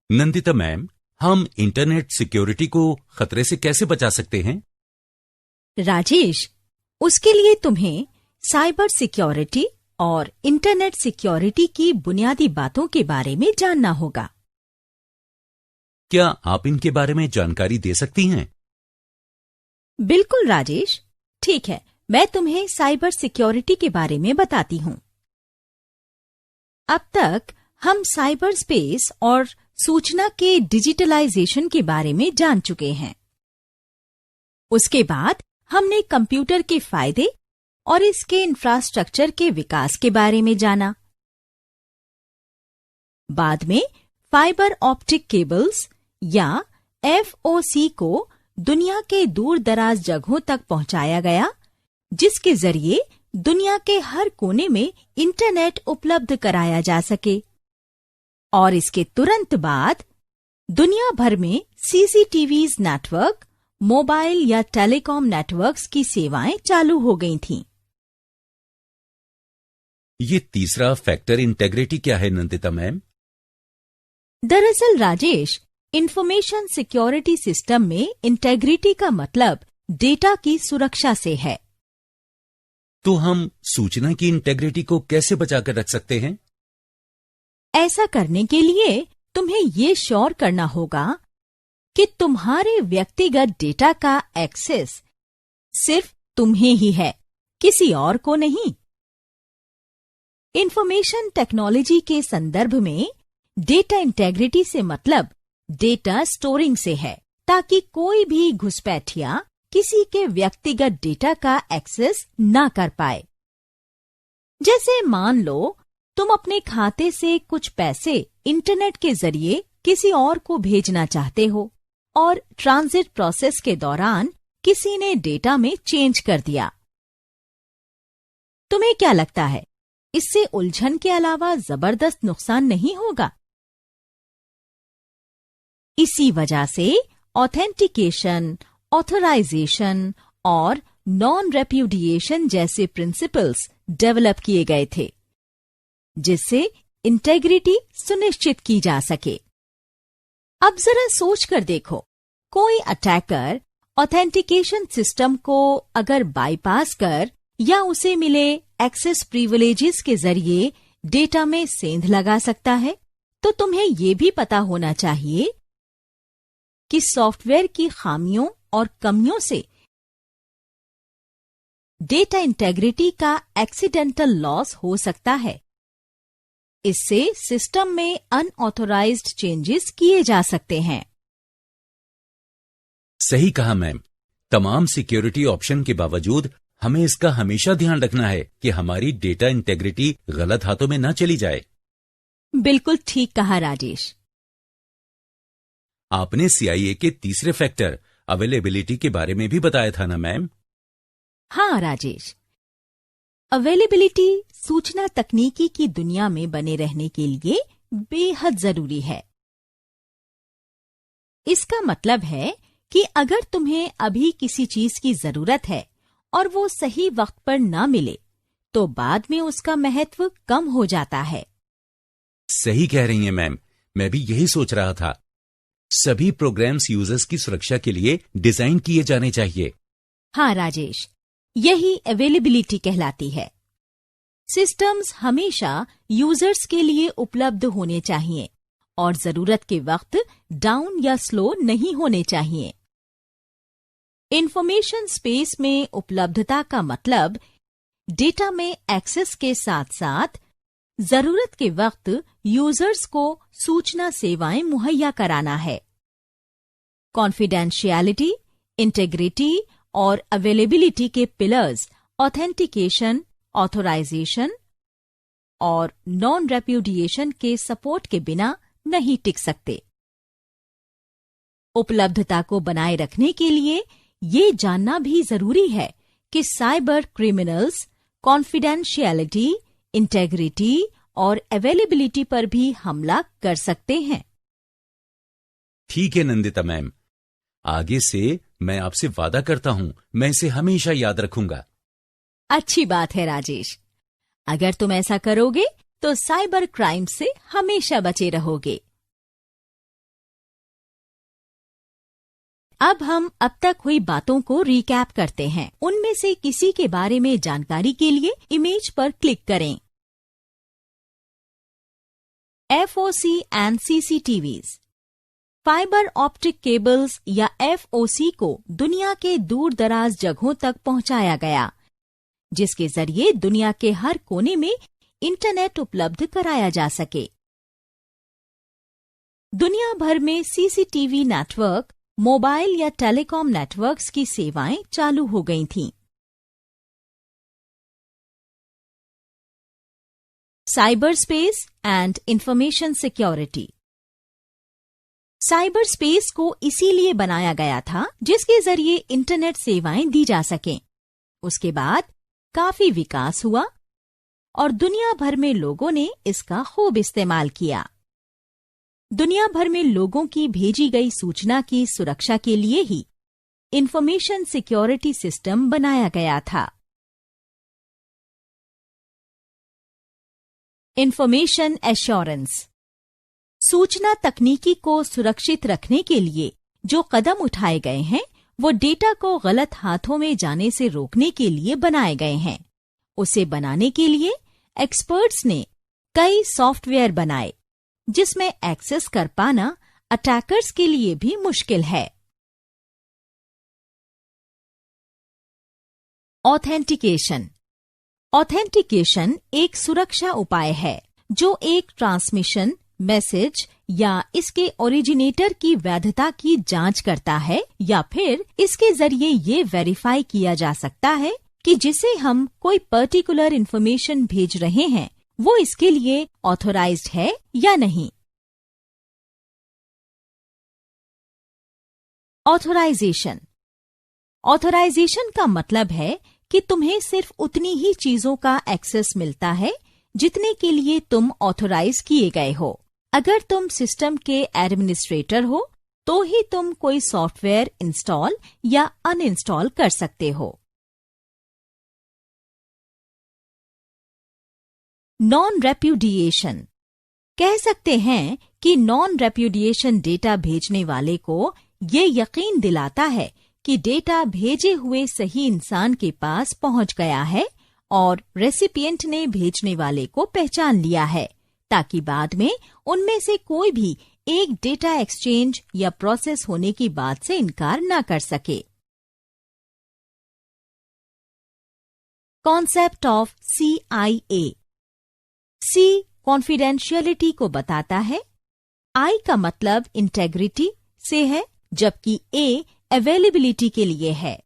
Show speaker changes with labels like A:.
A: Nandita ma'am, हम internet security को खतरे से कैसे बचा सकते हैं?
B: राजेश, उसके लिए तुम्हें साइबर सिक्योरिटी और इंटरनेट सिक्योरिटी की बुनियादी बातों के बारे में जानना होगा।
A: क्या आप इनके बारे में जानकारी दे सकती हैं?
B: बिल्कुल राजेश, ठीक है, मैं तुम्हें साइबर सिक्योरिटी के बारे में बताती हूँ। अब तक हम साइबर स्पेस और सूचना के डिजिटलाइजेशन के बारे में जान चुके हैं। उसके बाद हमने कंप्यूटर के फायदे और इसके इंफ्रास्ट्रक्चर के विकास के बारे में जाना। बाद में फाइबर ऑप्टिक केबल्स या FOC को दुनिया के दूर दराज जगहों तक पहुंचाया गया, जिसके जरिए दुनिया के हर कोने में इंटरनेट उपलब्ध कराया जा सके। और इसके तुरंत बाद दुनिया भर में CCTVs नेटवर्क, मोबाइल या टेलीकॉम नेटवर्क्स की सेवाएं चालू हो गई थीं।
A: ये तीसरा फैक्टर इंटेग्रिटी क्या है नंदिता मैम?
B: दरअसल राजेश, इंफॉर्मेशन सिक्योरिटी सिस्टम में इंटेग्रिटी का मतलब डेटा की सुरक्षा से है।
A: तो हम सूचना की इंटेग्रिटी को कैसे बचाकर रख सकते हैं?
B: ऐसा करने के लिए तुम्हें ये श्योर करना होगा कि तुम्हारे व्यक्तिगत डेटा का एक्सेस सिर्फ तुम्हें ही है, किसी और को नहीं। इंफॉर्मेशन टेक्नोलॉजी के संदर्भ में डेटा इंटेग्रिटी से मतलब डेटा स्टोरिंग से है, ताकि कोई भी घुसपैठिया किसी के व्यक्तिगत डेटा का एक्सेस ना कर पाए। जैसे मान लो तुम अपने खाते से कुछ पैसे इंटरनेट के जरिए किसी और को भेजना चाहते हो और ट्रांजिट प्रोसेस के दौरान किसी ने डेटा में चेंज कर दिया। तुम्हें क्या लगता है, इससे उलझन के अलावा जबरदस्त नुकसान नहीं होगा? इसी वजह से ऑथेंटिकेशन, ऑथराइजेशन और नॉन रेप्यूडिएशन जैसे प्रिंसिपल्स डेवलप किए गए थे, जिससे इंटेग्रिटी सुनिश्चित की जा सके। अब जरा सोच कर देखो, कोई अटैकर ऑथेंटिकेशन सिस्टम को अगर बाईपास कर या उसे मिले एक्सेस प्रिविलेजेस के जरिए डेटा में सेंध लगा सकता है, तो तुम्हें ये भी पता होना चाहिए कि सॉफ्टवेयर की खामियों और कमियों से डेटा इंटेग्रिटी का एक्सीडेंटल लॉस हो सकता है। इससे सिस्टम में अनऑथोराइज्ड चेंजेस किए जा सकते हैं।
A: सही कहा मैम। तमाम सिक्योरिटी ऑप्शन के बावजूद हमें इसका हमेशा ध्यान रखना है कि हमारी डेटा इंटेग्रिटी गलत हाथों में न चली जाए।
B: बिल्कुल ठीक कहा राजेश।
A: आपने CIA के तीसरे फैक्टर अवेलेबिलिटी के बारे में भी बताया था ना मैम?
B: हाँ राजेश, अवेलेबिलिटी सूचना तकनीकी की दुनिया में बने रहने के लिए बेहद जरूरी है। इसका मतलब है कि अगर तुम्हें अभी किसी चीज की जरूरत है और वो सही वक्त पर ना मिले, तो बाद में उसका महत्व कम हो जाता है।
A: सही कह रही हैं मैम, मैं भी यही सोच रहा था। सभी प्रोग्राम्स यूजर्स की सुरक्षा के लिए डिजाइन किए जाने चाहिए।
B: हाँ राजेश, यही अवेलेबिलिटी कहलाती है। सिस्टम्स हमेशा यूजर्स के लिए उपलब्ध होने चाहिए और जरूरत के वक्त डाउन या स्लो नहीं होने चाहिए। इंफॉर्मेशन स्पेस में उपलब्धता का मतलब डेटा में एक्सेस के साथ साथ जरूरत के वक्त यूजर्स को सूचना सेवाएं मुहैया कराना है। कॉन्फिडेंशियलिटी, इंटेग्रिटी और अवेलेबिलिटी के पिलर्स ऑथेंटिकेशन, ऑथराइजेशन और नॉन रेप्यूडिएशन के सपोर्ट के बिना नहीं टिक सकते। उपलब्धता को बनाए रखने के लिए ये जानना भी जरूरी है कि साइबर क्रिमिनल्स कॉन्फिडेंशियलिटी, इंटेग्रिटी और अवेलेबिलिटी पर भी हमला कर सकते हैं।
A: ठीक है नंदिता मैम, आगे से मैं आपसे वादा करता हूं, मैं इसे हमेशा याद रखूंगा।
B: अच्छी बात है राजेश। अगर तुम ऐसा करोगे तो साइबर क्राइम से हमेशा बचे रहोगे। अब हम अब तक हुई बातों को रिकैप करते हैं। उनमें से किसी के बारे में जानकारी के लिए इमेज पर क्लिक करें। FOC and CCTVs। Fibre optic cables या FOC को दुनिया के दूर दराज जगहों तक पहुंचाया गया, जिसके जरिए दुनिया के हर कोने में इंटरनेट उपलब्ध कराया जा सके। दुनिया भर में CCTV नेटवर्क, मोबाइल या टेलीकॉम नेटवर्क्स की सेवाएं चालू हो गई थीं। Cyber space and information security. Cyber space को इसीलिए बनाया गया था जिसके जरिए इंटरनेट सेवाएं दी जा सकें। उसके बाद काफी विकास हुआ और दुनिया भर में लोगों ने इसका खूब इस्तेमाल किया। दुनिया भर में लोगों की भेजी गई सूचना की सुरक्षा के लिए ही इंफॉर्मेशन सिक्योरिटी सिस्टम बनाया गया था। Information assurance. सूचना तकनीकी को सुरक्षित रखने के लिए जो कदम उठाए गए हैं वो डेटा को गलत हाथों में जाने से रोकने के लिए बनाए गए हैं। उसे बनाने के लिए एक्सपर्ट्स ने कई सॉफ्टवेयर बनाए जिसमें एक्सेस कर पाना अटैकर्स के लिए भी मुश्किल है। ऑथेंटिकेशन। ऑथेंटिकेशन एक सुरक्षा उपाय है जो एक ट्रांसमिशन, मैसेज या इसके ओरिजिनेटर की वैधता की जांच करता है या फिर इसके जरिए ये वेरीफाई किया जा सकता है कि जिसे हम कोई पर्टिकुलर इंफॉर्मेशन भेज रहे हैं वो इसके लिए ऑथोराइज्ड है या नहीं। ऑथोराइजेशन। ऑथोराइजेशन का मतलब है कि तुम्हें सिर्फ उतनी ही चीजों का एक्सेस मिलता है जितने के लिए तुम ऑथोराइज किए गए हो। अगर तुम सिस्टम के एडमिनिस्ट्रेटर हो तो ही तुम कोई सॉफ्टवेयर इंस्टॉल या अनइंस्टॉल कर सकते हो। Non repudiation. कह सकते हैं कि नॉन रेप्यूडिएशन डेटा भेजने वाले को ये यकीन दिलाता है कि डेटा भेजे हुए सही इंसान के पास पहुंच गया है और रेसिपिएंट ने भेजने वाले को पहचान लिया है, ताकि बाद में उनमें से कोई भी एक डेटा एक्सचेंज या प्रोसेस होने की बात से इनकार न कर सके। Concept of CIA। C confidentiality को बताता है, I का मतलब इंटेग्रिटी से है, जबकि A अवेलेबिलिटी के लिए है।